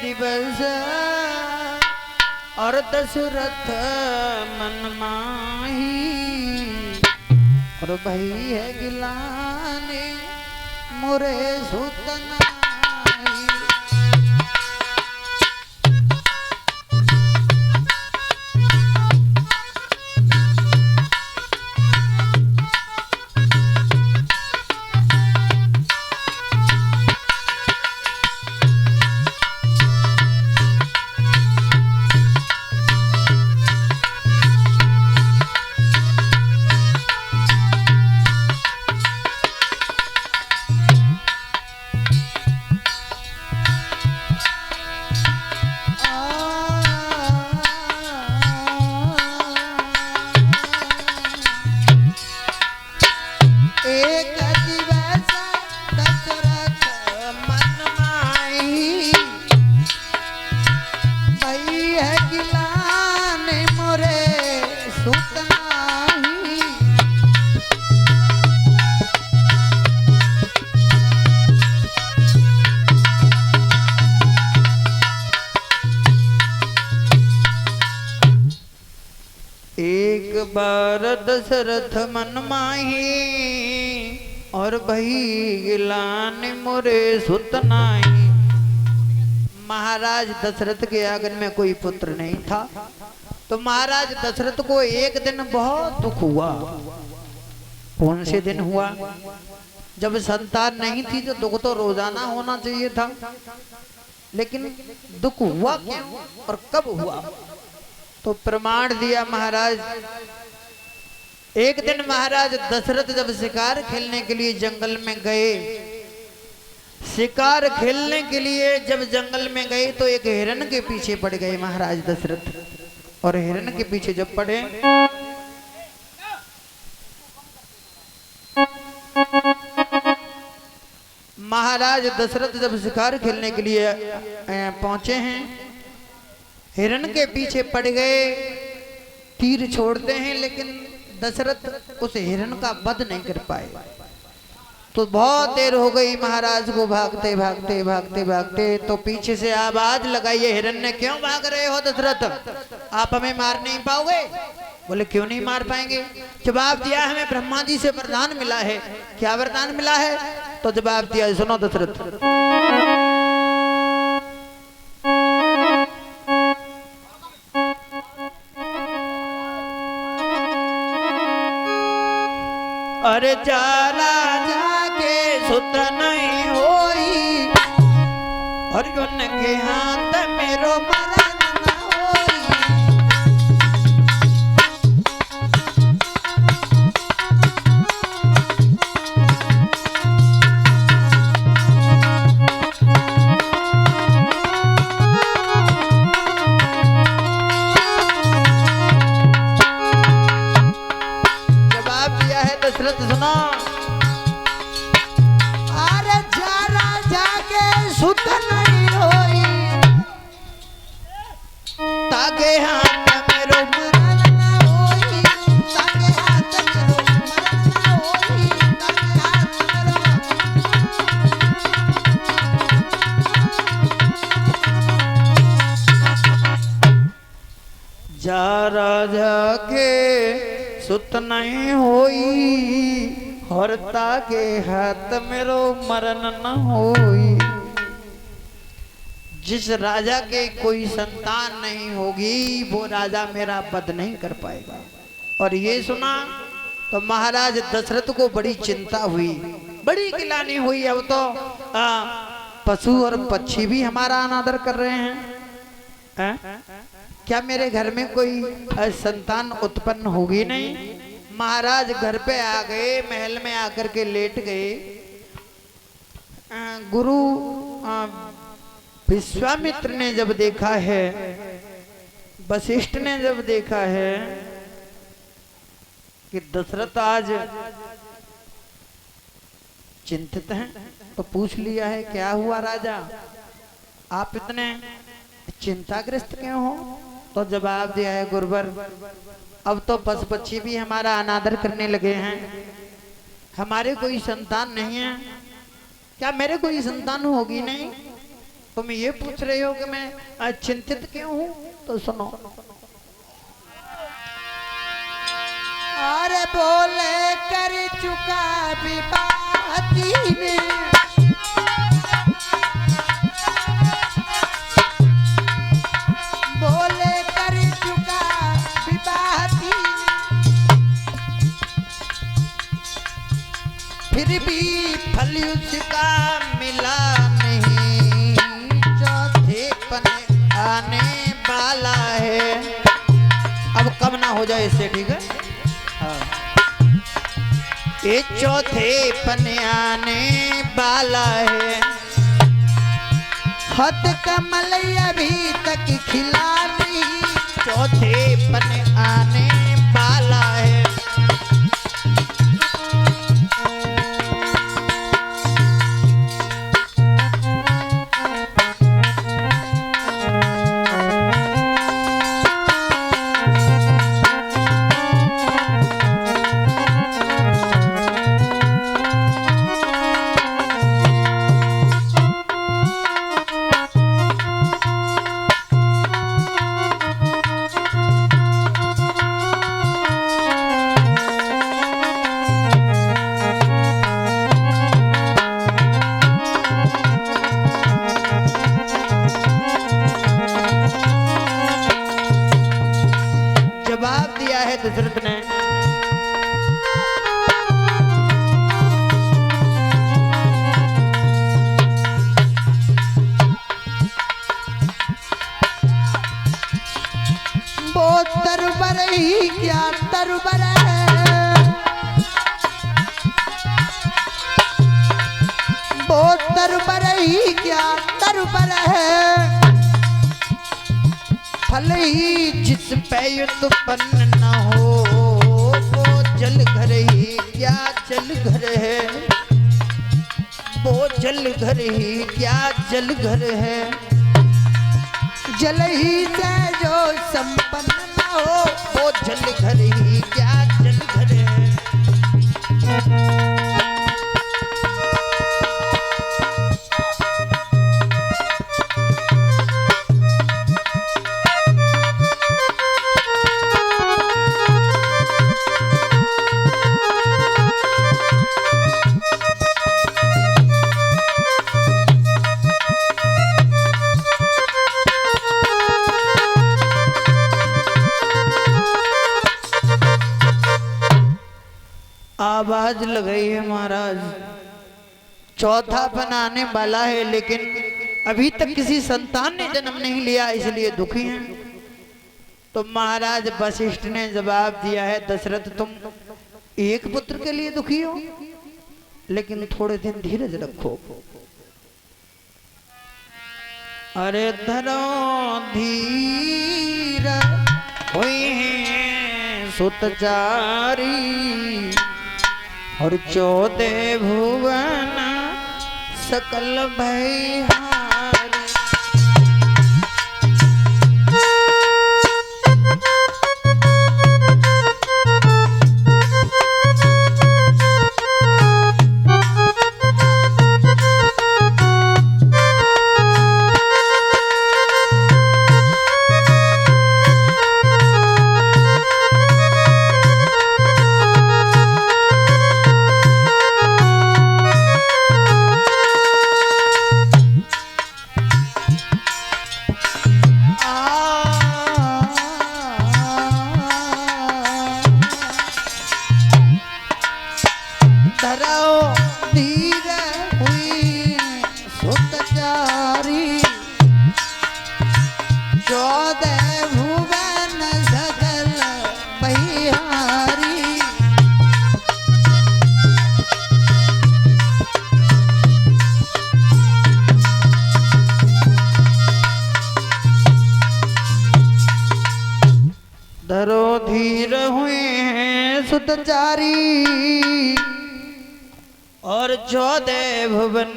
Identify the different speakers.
Speaker 1: दिवस और दशरथ मन माही, और भई है गिलाने मोरे सुतना। एक बार दशरथ मन माही, और भई गिलान मोरे सुत नाही। महाराज दशरथ के आंगन में कोई पुत्र नहीं था, तो महाराज दशरथ को एक दिन बहुत दुख हुआ। कौन से दिन हुआ? जब संतान नहीं थी तो दुख तो रोजाना होना चाहिए था, लेकिन दुख हुआ क्यों और कब हुआ? तो प्रमाण दिया महाराज। एक दिन महाराज दशरथ जब शिकार खेलने के लिए जंगल में गए, शिकार खेलने के लिए जब जंगल में गए तो एक हिरण के पीछे पड़ गए महाराज दशरथ। और हिरण के पीछे जब पड़े महाराज दशरथ जब शिकार खेलने के लिए पहुंचे हैं, हिरण के पीछे पड़ गए, तीर छोड़ते हैं, लेकिन दशरथ उस हिरण का वध नहीं कर पाए। तो बहुत देर हो गई महाराज को भागते भागते भागते भागते। तो पीछे से आवाज लगाई हिरण ने, क्यों भाग रहे हो दशरथ, आप हमें मार नहीं पाओगे? बोले क्यों नहीं मार पाएंगे? जवाब दिया, हमें ब्रह्मा जी से वरदान मिला है। क्या वरदान मिला है? तो जवाब दिया, सुनो दशरथ, अरे चारा जाके सुत नहीं होई, और उनके हाथ मेरो मरण न होई। जवाब दिया है दशरथ, सुनो, अरे जरा जाके सुत नहीं होई, ताके हाथ मेरो मरण न होई, ताके हाथ मेरो मरण न होई, ताके हाथ मेरो। जरा जाके सुत नहीं होई, हरता के हाथ मेरो मरण न होई। जिस राजा के कोई संतान नहीं होगी वो राजा मेरा वध नहीं कर पाएगा। और ये सुना तो महाराज दशरथ को बड़ी चिंता हुई, बड़ी गिलानी हुई। अब तो पशु और पक्षी भी हमारा अनादर कर रहे हैं। क्या मेरे घर में कोई संतान उत्पन्न होगी नहीं? महाराज घर पे आ गए, महल में आकर के लेट गए। गुरु विश्वामित्र ने जब देखा है, वशिष्ठ ने जब देखा है कि दशरथ आज चिंतित हैं, तो पूछ लिया है, क्या हुआ राजा, आप इतने चिंताग्रस्त क्यों हो? तो जवाब दिया है, गुरुवर अब तो पशु पक्षी भी हमारा अनादर करने लगे हैं, हमारे कोई संतान नहीं है। क्या मेरे कोई संतान होगी नहीं? तुम ये पूछ रहे हो कि मैं चिंतित क्यों हूं, तो सुनो। अरे बोले कर चुका विवादी ने, बोले कर चुका विवादी ने, फिर भी फल उसका मिला नहीं, चौथे पने आने वाला है। अब कम ना हो जाए इससे, ठीक है। ये चौथे पने आने वाला है, हद कमल अभी तक खिला नहीं, चौथे पने आने वाला है। जवाब दिया है दशरथ ने, वो तरबर ही क्या तरबर है, वो तरबर ही क्या तरबर है, फल ही जिस पे उत्पन्न न हो, वो जल घर ही क्या जल घर है, वो जल घर ही क्या जल घर है, जल ही से जो संपन्न न हो, वो जल घर ही क्या जल घर है। आवाज लगाई है महाराज, चौथा बनाने वाला है, लेकिन अभी तक किसी संतान ने जन्म नहीं लिया, इसलिए दुखी हैं। तो महाराज वशिष्ठ ने जवाब दिया है, दशरथ तुम एक पुत्र के लिए दुखी हो, लेकिन थोड़े दिन धीरज रखो। अरे धरो धीर हुई है सुतचारी, और 14 भुवन सकल भयहारी। धरो धीर हुए हैं सुतचारी, और 14 भुवन